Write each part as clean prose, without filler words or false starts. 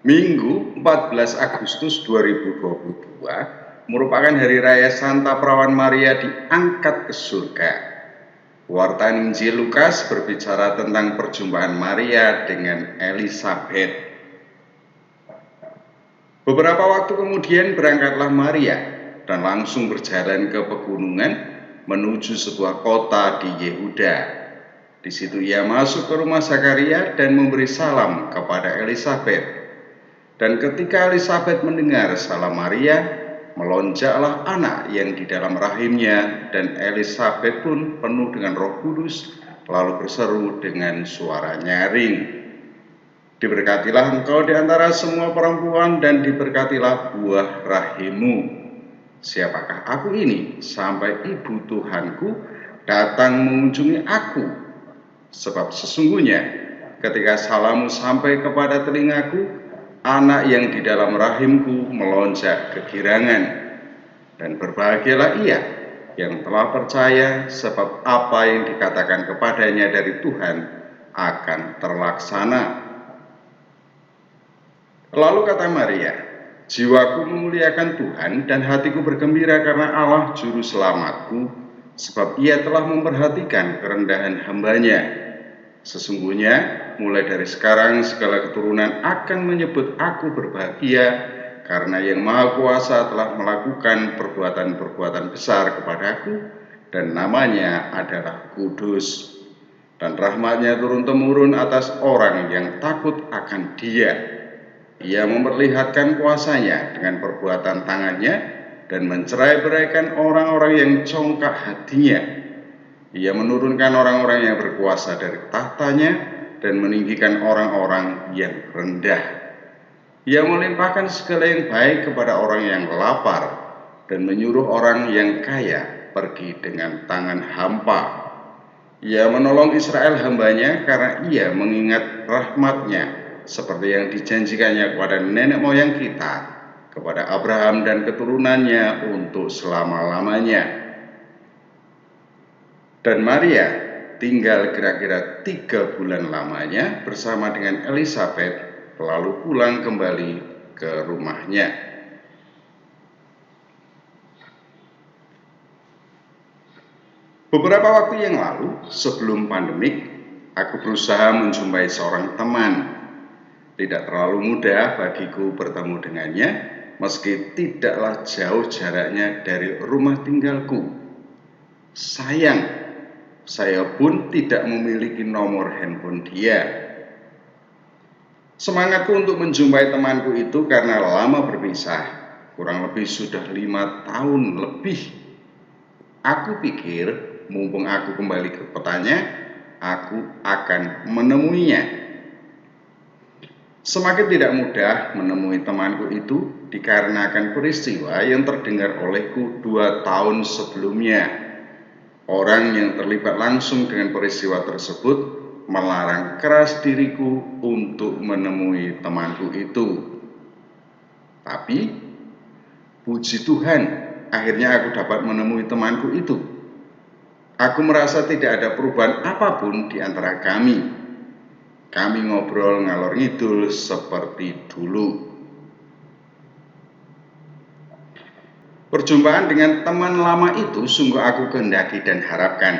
Minggu 14 Agustus 2022 merupakan hari raya Santa Perawan Maria diangkat ke surga. Warta Injil Lukas berbicara tentang perjumpaan Maria dengan Elizabeth. Beberapa waktu kemudian berangkatlah Maria dan langsung berjalan ke pegunungan menuju sebuah kota di Yehuda. Di situ ia masuk ke rumah Zakaria dan memberi salam kepada Elizabeth. Dan ketika Elizabeth mendengar salam Maria, melonjaklah anak yang di dalam rahimnya, dan Elizabeth pun penuh dengan Roh Kudus, lalu berseru dengan suara nyaring, "Diberkatilah engkau di antara semua perempuan, dan diberkatilah buah rahimmu. Siapakah aku ini sampai ibu Tuhanku datang mengunjungi aku? Sebab sesungguhnya ketika salammu sampai kepada telingaku, anak yang di dalam rahimku melonjak kegirangan. Dan berbahagialah ia yang telah percaya, sebab apa yang dikatakan kepadanya dari Tuhan akan terlaksana." Lalu kata Maria, "Jiwaku memuliakan Tuhan, dan hatiku bergembira karena Allah Juru Selamatku, sebab ia telah memperhatikan kerendahan hambanya. Sesungguhnya mulai dari sekarang segala keturunan akan menyebut aku berbahagia, karena Yang Maha Kuasa telah melakukan perbuatan-perbuatan besar kepadaku, dan namanya adalah kudus. Dan rahmatnya turun-temurun atas orang yang takut akan Dia. Ia memperlihatkan kuasanya dengan perbuatan tangannya, dan mencerai-beraikan orang-orang yang congkak hatinya. Ia menurunkan orang-orang yang berkuasa dari tahtanya, dan meninggikan orang-orang yang rendah. Ia melimpahkan segala yang baik kepada orang yang lapar, dan menyuruh orang yang kaya pergi dengan tangan hampa. Ia menolong Israel hambanya, karena ia mengingat rahmatnya, seperti yang dijanjikannya kepada nenek moyang kita, kepada Abraham dan keturunannya untuk selama-lamanya." Dan Maria tinggal kira-kira 3 bulan lamanya bersama dengan Elizabeth, lalu pulang kembali ke rumahnya. Beberapa waktu yang lalu, sebelum pandemik, aku berusaha menjumpai seorang teman. Tidak terlalu mudah bagiku bertemu dengannya, meski tidaklah jauh jaraknya dari rumah tinggalku. Sayang, saya pun tidak memiliki nomor handphone dia. Semangatku untuk menjumpai temanku itu karena lama berpisah, kurang lebih sudah 5 tahun lebih. Aku pikir mumpung aku kembali ke kotanya, aku akan menemuinya. Semakin tidak mudah menemui temanku itu dikarenakan peristiwa yang terdengar olehku 2 tahun sebelumnya. Orang yang terlibat langsung dengan peristiwa tersebut melarang keras diriku untuk menemui temanku itu. Tapi, puji Tuhan, akhirnya aku dapat menemui temanku itu. Aku merasa tidak ada perubahan apapun di antara kami. Kami ngobrol ngalor ngidul seperti dulu. Perjumpaan dengan teman lama itu sungguh aku kehendaki dan harapkan.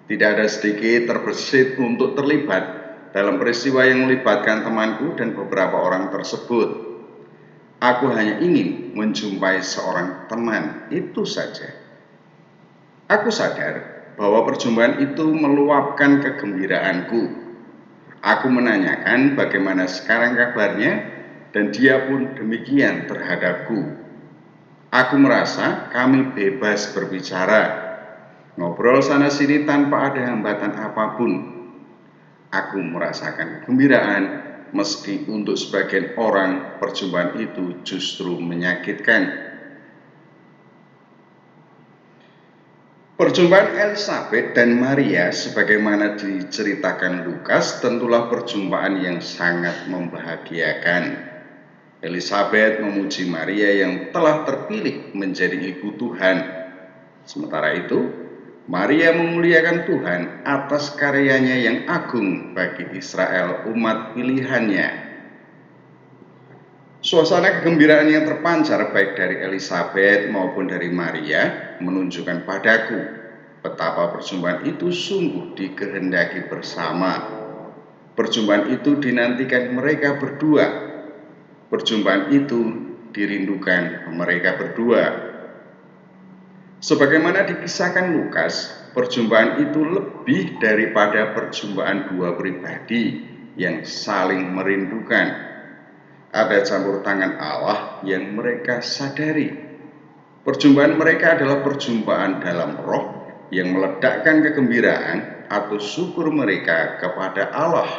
Tidak ada sedikit terbesit untuk terlibat dalam peristiwa yang melibatkan temanku dan beberapa orang tersebut. Aku hanya ingin menjumpai seorang teman, itu saja. Aku sadar bahwa perjumpaan itu meluapkan kegembiraanku. Aku menanyakan bagaimana sekarang kabarnya, dan dia pun demikian terhadapku. Aku merasa kami bebas berbicara, ngobrol sana-sini tanpa ada hambatan apapun. Aku merasakan kegembiraan, meski untuk sebagian orang perjumpaan itu justru menyakitkan. Perjumpaan Elizabeth dan Maria sebagaimana diceritakan Lukas tentulah perjumpaan yang sangat membahagiakan. Elizabeth memuji Maria yang telah terpilih menjadi ibu Tuhan. Sementara itu, Maria memuliakan Tuhan atas karyanya yang agung bagi Israel, umat pilihannya. Suasana kegembiraan yang terpancar baik dari Elizabeth maupun dari Maria menunjukkan padaku betapa perjumpaan itu sungguh dikehendaki bersama. Perjumpaan itu dinantikan mereka berdua. Perjumpaan itu dirindukan mereka berdua. Sebagaimana dikisahkan Lukas, perjumpaan itu lebih daripada perjumpaan dua pribadi yang saling merindukan. Ada campur tangan Allah yang mereka sadari. Perjumpaan mereka adalah perjumpaan dalam roh yang meledakkan kegembiraan atau syukur mereka kepada Allah.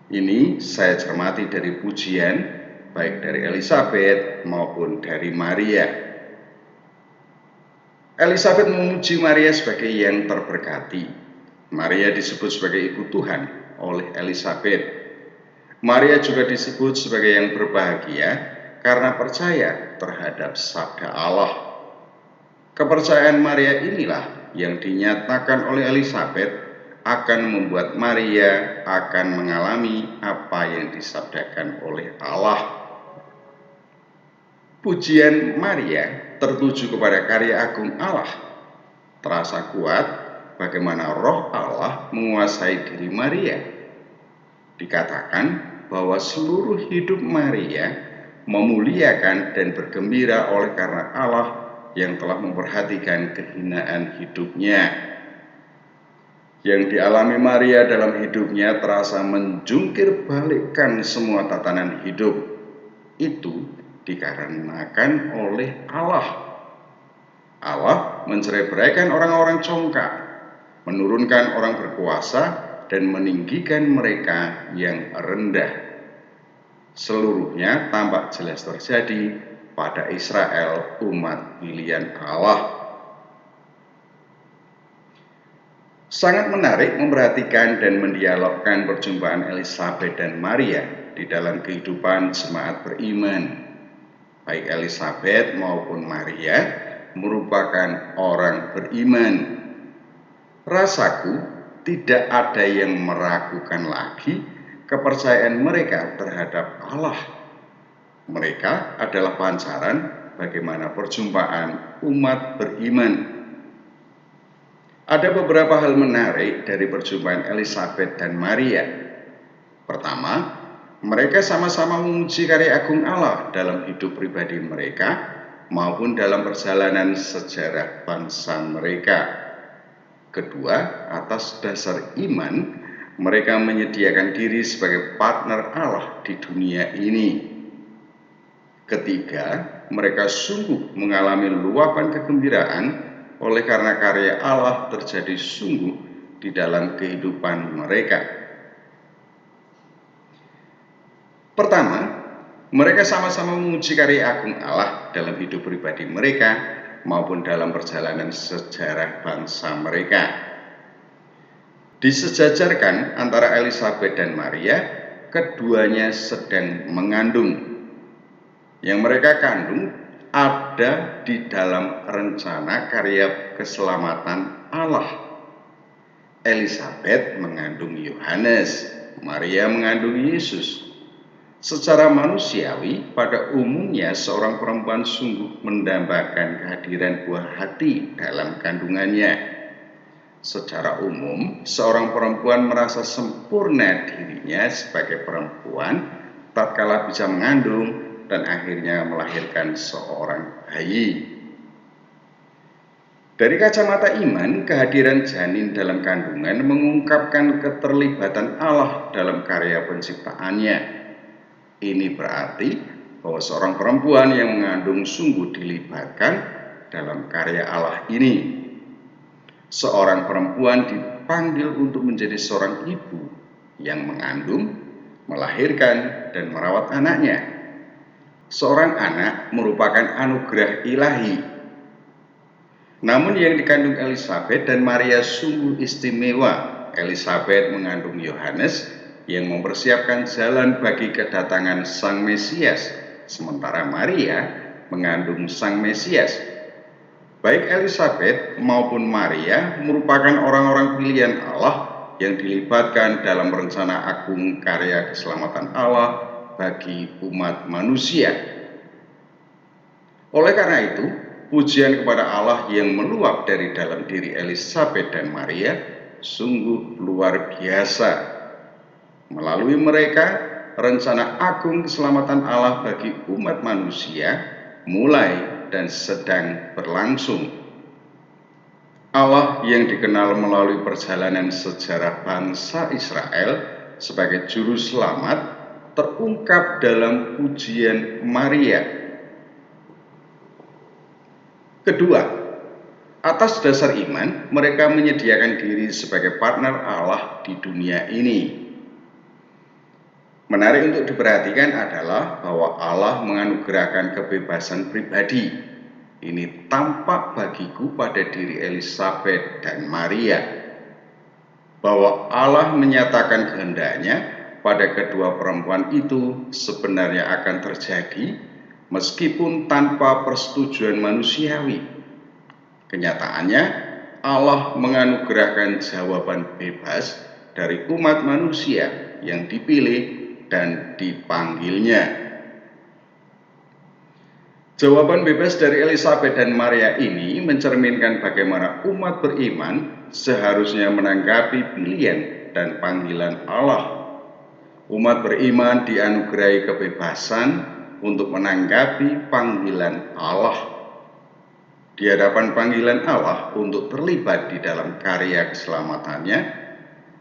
Ini saya cermati dari pujian baik dari Elizabeth maupun dari Maria. Elizabeth memuji Maria sebagai yang terberkati. Maria disebut sebagai ibu Tuhan oleh Elizabeth. Maria juga disebut sebagai yang berbahagia karena percaya terhadap sabda Allah. Kepercayaan Maria inilah yang dinyatakan oleh Elizabeth akan membuat Maria akan mengalami apa yang disabdakan oleh Allah. Pujian Maria tertuju kepada karya agung Allah. Terasa kuat bagaimana roh Allah menguasai diri Maria. Dikatakan bahwa seluruh hidup Maria memuliakan dan bergembira oleh karena Allah yang telah memperhatikan kehinaan hidupnya. Yang dialami Maria dalam hidupnya terasa menjungkir balikkan semua tatanan hidup. Itu dikarenakan oleh Allah. Allah mencerai-beraikan orang-orang congkak, menurunkan orang berkuasa, dan meninggikan mereka yang rendah. Seluruhnya tampak jelas terjadi pada Israel, umat pilihan Allah. Sangat menarik memperhatikan dan mendialogkan perjumpaan Elizabeth dan Maria di dalam kehidupan jemaat beriman. Baik Elizabeth maupun Maria merupakan orang beriman. Rasaku tidak ada yang meragukan lagi kepercayaan mereka terhadap Allah. Mereka adalah pancaran bagaimana perjumpaan umat beriman. Ada beberapa hal menarik dari perjumpaan Elizabeth dan Maria. Pertama, mereka sama-sama memuji karya agung Allah dalam hidup pribadi mereka maupun dalam perjalanan sejarah bangsa mereka. Kedua, atas dasar iman, mereka menyediakan diri sebagai partner Allah di dunia ini. Ketiga, mereka sungguh mengalami luapan kegembiraan oleh karena karya Allah terjadi sungguh di dalam kehidupan mereka. Pertama, mereka sama-sama memuji karya agung Allah dalam hidup pribadi mereka maupun dalam perjalanan sejarah bangsa mereka. Disejajarkan antara Elizabeth dan Maria, keduanya sedang mengandung. Yang mereka kandung ada di dalam rencana karya keselamatan Allah. Elizabeth mengandung Yohanes, Maria mengandung Yesus. Secara manusiawi, pada umumnya seorang perempuan sungguh mendambakan kehadiran buah hati dalam kandungannya. Secara umum, seorang perempuan merasa sempurna dirinya sebagai perempuan tatkala bisa mengandung dan akhirnya melahirkan seorang bayi. Dari kacamata iman, kehadiran janin dalam kandungan mengungkapkan keterlibatan Allah dalam karya penciptaannya. Ini berarti bahwa seorang perempuan yang mengandung sungguh dilibatkan dalam karya Allah ini. Seorang perempuan dipanggil untuk menjadi seorang ibu yang mengandung, melahirkan, dan merawat anaknya. Seorang anak merupakan anugerah ilahi. Namun yang dikandung Elizabeth dan Maria sungguh istimewa. Elizabeth mengandung Yohanes yang mempersiapkan jalan bagi kedatangan Sang Mesias, sementara Maria mengandung Sang Mesias. Baik Elizabeth maupun Maria merupakan orang-orang pilihan Allah yang dilibatkan dalam rencana agung karya keselamatan Allah bagi umat manusia. Oleh karena itu, pujian kepada Allah yang meluap dari dalam diri Elisabet dan Maria sungguh luar biasa. Melalui mereka, rencana agung keselamatan Allah bagi umat manusia mulai dan sedang berlangsung. Allah yang dikenal melalui perjalanan sejarah bangsa Israel sebagai juru selamat terungkap dalam pujian Maria. Kedua, atas dasar iman, mereka menyediakan diri sebagai partner Allah di dunia ini. Menarik untuk diperhatikan adalah bahwa Allah menganugerahkan kebebasan pribadi. Ini tampak bagiku pada diri Elisabet dan Maria, bahwa Allah menyatakan kehendaknya pada kedua perempuan itu sebenarnya akan terjadi meskipun tanpa persetujuan manusiawi. Kenyataannya, Allah menganugerahkan jawaban bebas dari umat manusia yang dipilih dan dipanggilnya. Jawaban bebas dari Elisabet dan Maria ini mencerminkan bagaimana umat beriman seharusnya menanggapi pilihan dan panggilan Allah. Umat beriman dianugerahi kebebasan untuk menanggapi panggilan Allah. Di hadapan panggilan Allah untuk terlibat di dalam karya keselamatannya,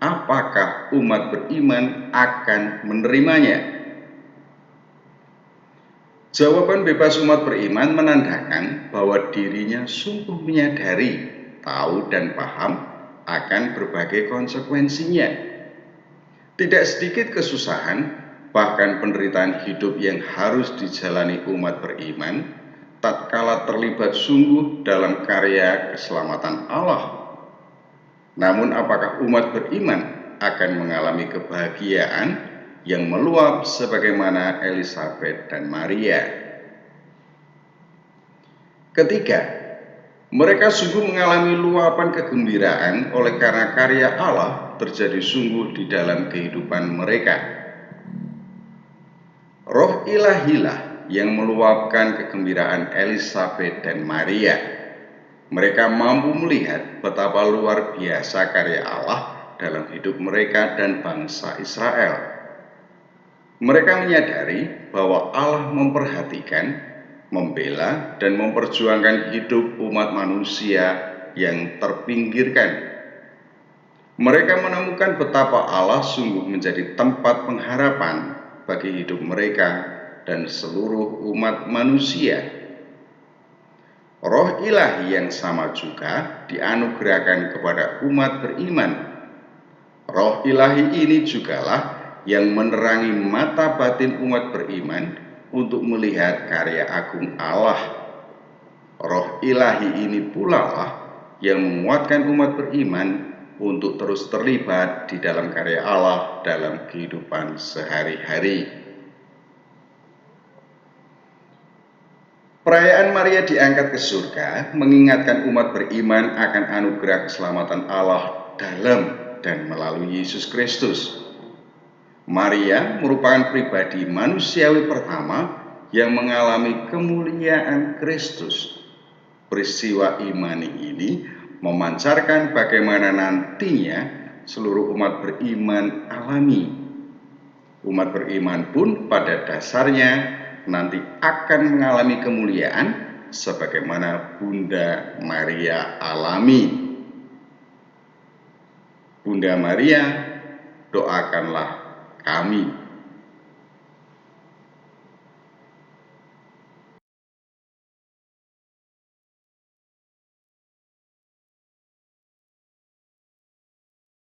apakah umat beriman akan menerimanya? Jawaban bebas umat beriman menandakan bahwa dirinya sungguh menyadari, tahu dan paham akan berbagai konsekuensinya. Tidak sedikit kesusahan, bahkan penderitaan hidup yang harus dijalani umat beriman tatkala terlibat sungguh dalam karya keselamatan Allah. Namun apakah umat beriman akan mengalami kebahagiaan yang meluap sebagaimana Elisabet dan Maria? Ketiga, mereka sungguh mengalami luapan kegembiraan oleh karena karya Allah terjadi sungguh di dalam kehidupan mereka. Roh ilahilah yang meluapkan kegembiraan Elisabet dan Maria. Mereka mampu melihat betapa luar biasa karya Allah dalam hidup mereka dan bangsa Israel. Mereka menyadari bahwa Allah memperhatikan, membela, dan memperjuangkan hidup umat manusia yang terpinggirkan. Mereka menemukan betapa Allah sungguh menjadi tempat pengharapan bagi hidup mereka dan seluruh umat manusia. Roh ilahi yang sama juga dianugerahkan kepada umat beriman. Roh ilahi ini jugalah yang menerangi mata batin umat beriman untuk melihat karya agung Allah. Roh ilahi ini pula lah yang menguatkan umat beriman untuk terus terlibat di dalam karya Allah dalam kehidupan sehari-hari. Perayaan Maria diangkat ke surga mengingatkan umat beriman akan anugerah keselamatan Allah dalam dan melalui Yesus Kristus. Maria merupakan pribadi manusiawi pertama yang mengalami kemuliaan Kristus. Peristiwa imani ini memancarkan bagaimana nantinya seluruh umat beriman alami. Umat beriman pun pada dasarnya nanti akan mengalami kemuliaan sebagaimana Bunda Maria alami. Bunda Maria, doakanlah kami.